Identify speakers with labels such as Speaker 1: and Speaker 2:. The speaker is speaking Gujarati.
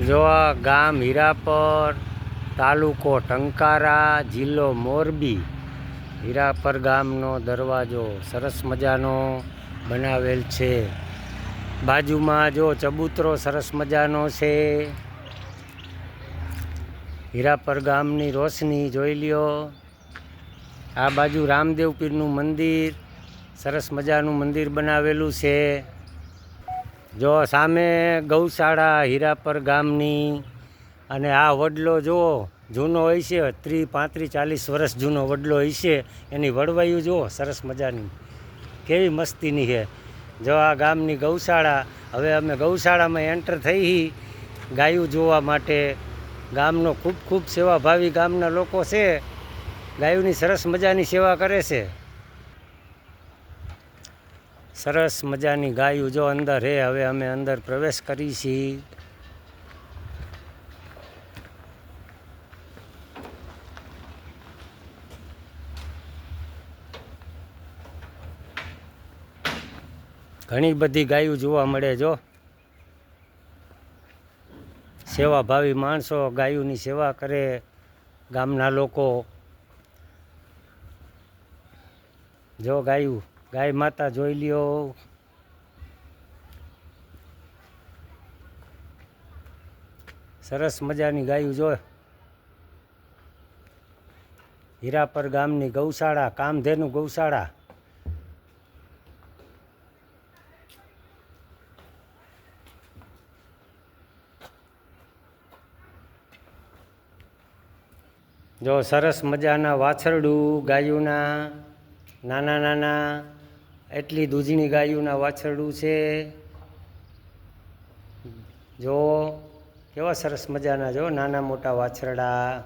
Speaker 1: જો આ ગામ હીરાપર, તાલુકો ટંકારા, જિલ્લો મોરબી. હીરાપર ગામનો દરવાજો સરસ મજાનો બનાવેલ છે. બાજુમાં જો ચબૂતરો સરસ મજાનો છે. હીરાપર ગામની રોશની જોઈ લ્યો. આ બાજુ રામદેવ પીરનું મંદિર, સરસ મજાનું મંદિર બનાવેલું છે. જો સામે ગૌશાળા હીરાપર ગામની, અને આ વડલો જુઓ જૂનો હોય છે, 30, 35, 40 વર્ષ જૂનો વડલો હોય છે. એની વડવાયું જુઓ સરસ મજાની, કેવી મસ્તીની છે. જો આ ગામની ગૌશાળા. હવે અમે ગૌશાળામાં એન્ટર થઈ ગાયું જોવા માટે. ગામનો ખૂબ ખૂબ સેવાભાવી ગામના લોકો છે. ગાયોની સરસ મજાની સેવા કરે છે. સરસ મજાની ગાયું જો અંદર હે. હવે અમે અંદર પ્રવેશ કરી છીએ. ઘણી બધી ગાયું જોવા મળે. જો સેવાભાવી માણસો ગાયોની સેવા કરે, ગામના લોકો. જો ગાયું, ગાય માતા જોઈ લ્યો. સરસ મજાની ગાયું જો. હીરાપર ગામની ગૌશાળા, કામધેનુ ગૌશાળા. જો સરસ મજાના વાછરડું ગાયુંના, નાના નાના, એટલી દૂધની ગાયુંના વાછરડું છે. જો કેવા સરસ મજાના, જો નાના મોટા વાછરડા.